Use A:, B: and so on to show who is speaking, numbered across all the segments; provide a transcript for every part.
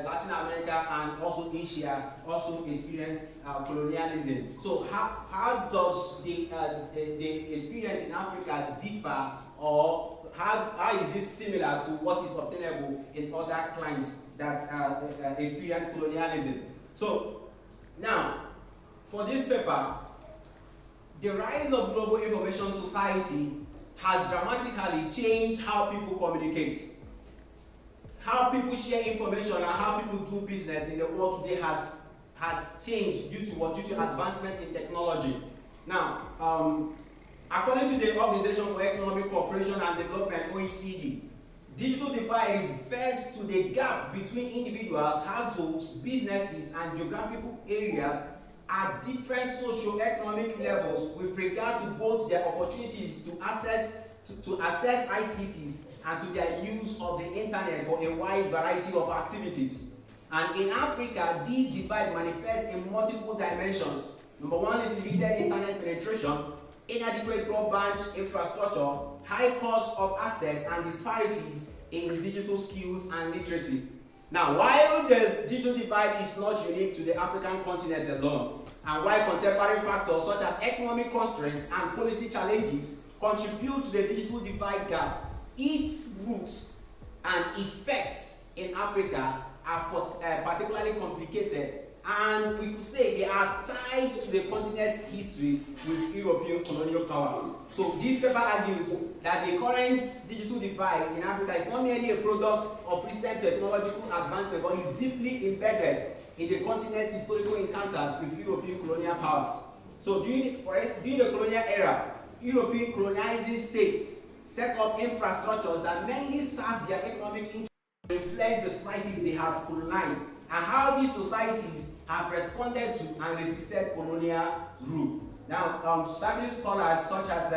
A: Latin America and also Asia also experience colonialism. So how does the experience in Africa differ, or how is it similar to what is obtainable in other climes that experience colonialism? So now, for this paper, the rise of global information society has dramatically changed how people communicate. How people share information and how people do business in the world today has changed due to what? Due to advancement in technology. Now, according to the Organization for Economic Cooperation and Development, OECD, digital divide refers to the gap between individuals, households, businesses, and geographical areas at different socio-economic levels with regard to both their opportunities to access ICTs and to their use of the internet for a wide variety of activities. And in Africa, this divide manifests in multiple dimensions. Number one is limited internet penetration, inadequate broadband infrastructure, high cost of access, and disparities in digital skills and literacy. Now, while the digital divide is not unique to the African continent alone, and while contemporary factors such as economic constraints and policy challenges contribute to the digital divide gap, its roots and effects in Africa are particularly complicated, and we could say they are tied to the continent's history with European colonial powers. So this paper argues that the current digital divide in Africa is not merely a product of recent technological advancement, but is deeply embedded in the continent's historical encounters with European colonial powers. So during the colonial era, European colonizing states set up infrastructures that mainly serve their economic interests and influence the societies they have colonized, and how these societies have responded to and resisted colonial rule. Now, several scholars such as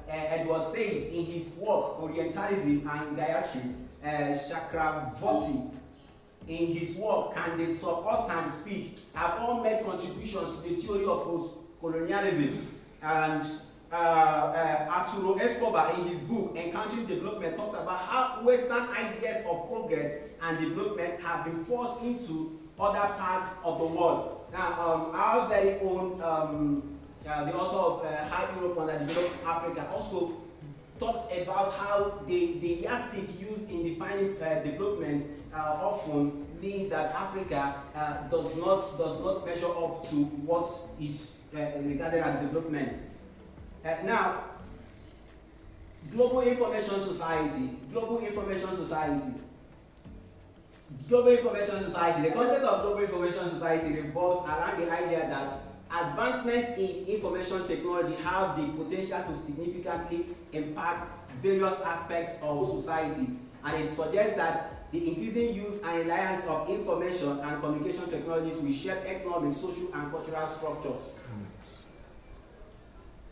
A: Edward Said in his work Orientalism and Gayatri, Chakravorty in his work Can the Subaltern Speak, have all made contributions to the theory of post-colonialism. And Arturo Escobar in his book Encountering Development talks about how Western ideas of progress and development have been forced into other parts of the world. Now, our very own, the author of How Europe Underdeveloped Africa, also talks about how the yardstick used in defining development often means that Africa does not measure up to what is regarded as development. Now, global information society. The concept of global information society revolves around the idea that advancements in information technology have the potential to significantly impact various aspects of society, and it suggests that the increasing use and reliance of information and communication technologies will shape economic, social, and cultural structures.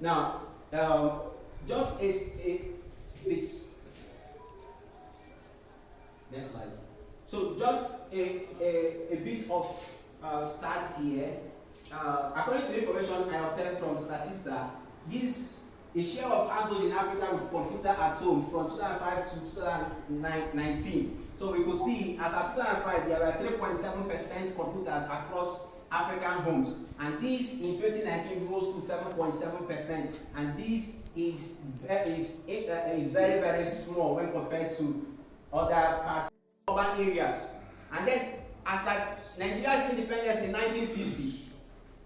A: Now, just a bit. Next slide. So, just a bit of stats here. According to the information I obtained from Statista, the share of households in Africa with computer at home from 2005 to 2019. So we could see as at 2005 there were 3.7% computers across African homes, and this in 2019 rose to 7.7%, and this is very, very small when compared to other parts of urban areas. And then as at Nigeria's independence in 1960,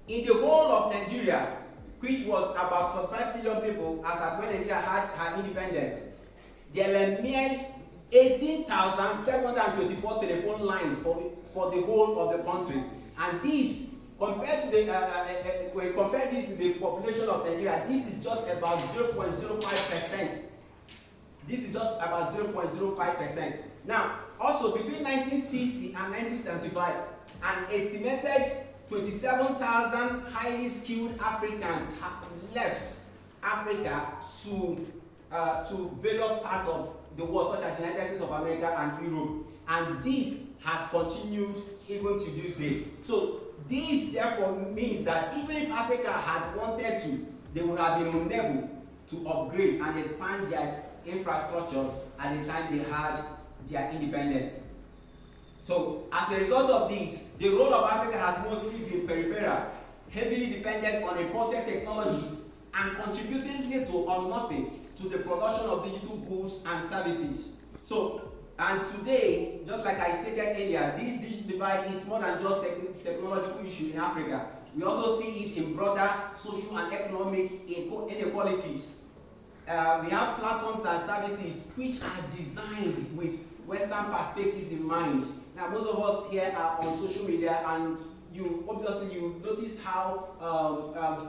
A: in the whole of Nigeria, which was about 45 million people as at when Nigeria had her independence, there were mere 18,724 telephone lines for the whole of the country. And this, compared to when you compare this to the population of Nigeria, this is just about 0.05%. This is just about 0.05%. Now, also between 1960 and 1975, an estimated 27,000 highly skilled Africans have left Africa to various parts of the world, such as the United States of America and Europe, and this has continued even to this day. So this therefore means that even if Africa had wanted to, they would have been unable to upgrade and expand their infrastructures at the time they had their independence. So As a result of this, the role of Africa has mostly been peripheral, heavily dependent on imported technologies, and contributing little or nothing to the production of digital goods and services. So, and today, just like I stated earlier, this digital divide is more than just technological issue in Africa. We also see it in broader social and economic inequalities. We have platforms and services which are designed with Western perspectives in mind. Now, most of us here are on social media, and you notice how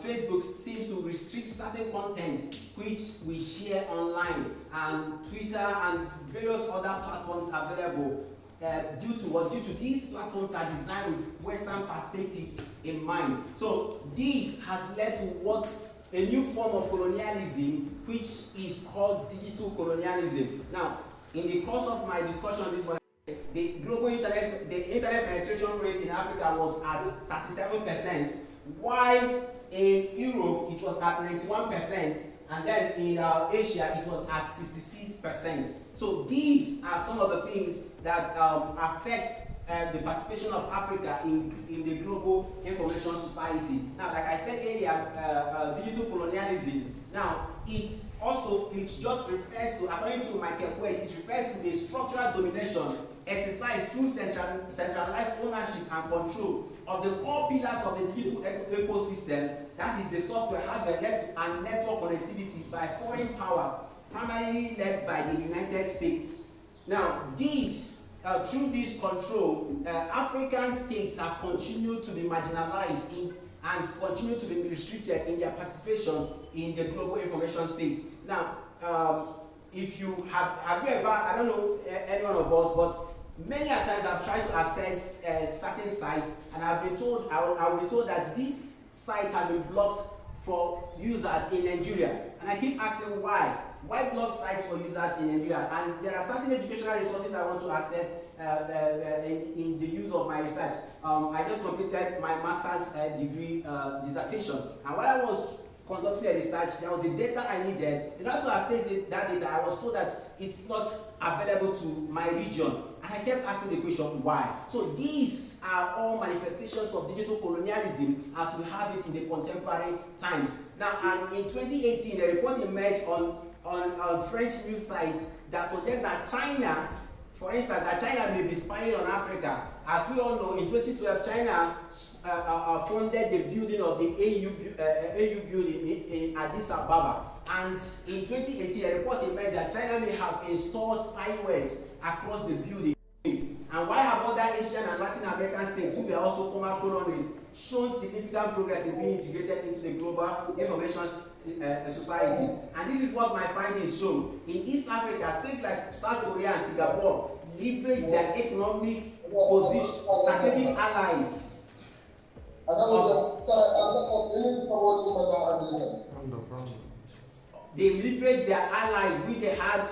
A: Facebook seems to restrict certain contents which we share online, and Twitter and various other platforms available. Due to these platforms are designed with Western perspectives in mind. So this has led to a new form of colonialism, which is called digital colonialism. Now, in the course of my discussion this morning, the internet penetration rate in Africa was at 37%, while in Europe it was at 91%, and then in Asia it was at 66%. So these are some of the things that affect the participation of Africa in the global information society. Now, like I said earlier, digital colonialism. Now, it just refers to, according to Michael West, it refers to the structural domination exercised through centralized ownership and control of the core pillars of the digital ecosystem, that is the software, hardware, and network connectivity by foreign powers, primarily led by the United States. Now, through this control, African states have continued to be marginalized and continue to be restricted in their participation in the global information state. Now, if you have you ever, I don't know any one of us, but many times I've tried to access certain sites, and I will be told that these sites have been blocked for users in Nigeria, and I keep asking why. Why block sites for users in Nigeria? And there are certain educational resources I want to access in the use of my research. I just completed my master's degree dissertation, and while I was conducting the research, there was a data I needed. In order to access that data, I was told that it's not available to my region, and I kept asking the question why. So these are all manifestations of digital colonialism as we have it in the contemporary times. Now, and in 2018, a report emerged on French news sites that suggests that China, for instance, that China may be spying on Africa. As we all know, in 2012, China funded the building of the AU building in Addis Ababa. And in 2018, a report emerged that China may have installed spywares across the building. And why have other Asian and Latin American states, who were also former colonies, shown significant progress in being integrated into the global information society? And this is what my findings show. In East Africa, states like South Korea and Singapore leverage their economic position, strategic allies. They leverage their allies, which they had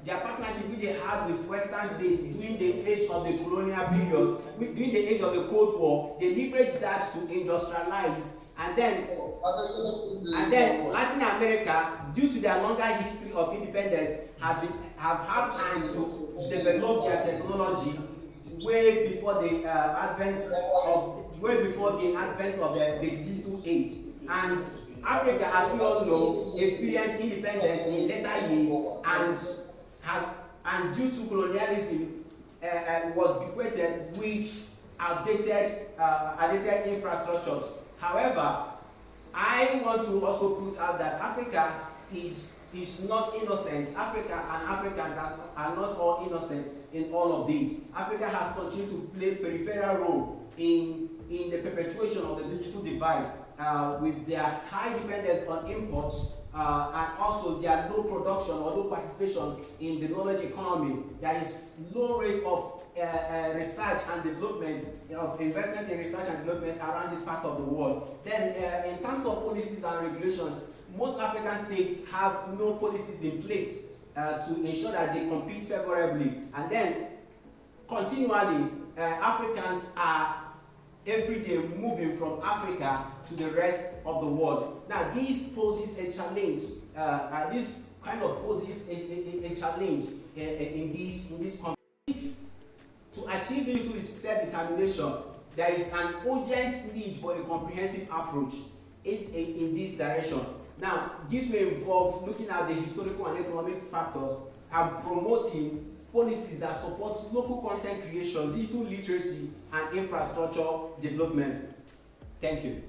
A: their partnership which they had with Western states during the age of the colonial period, during the age of the Cold War. They leveraged that to industrialize, and then Latin America, due to their longer history of independence, have had time to develop their technology way before the advent of the digital age. And Africa, as we all know, experienced independence in later years, and due to colonialism, was bequeathed with outdated infrastructures. However, I want to also put out that Africa is not innocent. Africa and Africans are not all innocent in all of these. Africa has continued to play a peripheral role in the perpetuation of the digital divide, with their high dependence on imports, and also their low production or low participation in the knowledge economy. There is low rate of research and development, of investment in research and development around this part of the world. Then, in terms of policies and regulations, most African states have no policies in place to ensure that they compete favorably. And then, continually, Africans are every day moving from Africa to the rest of the world. Now, this poses a challenge. This kind of poses a challenge in this conflict. To achieve digital self-determination, there is an urgent need for a comprehensive approach in this direction. Now, this may involve looking at the historical and economic factors and promoting policies that support local content creation, digital literacy, and infrastructure development. Thank you.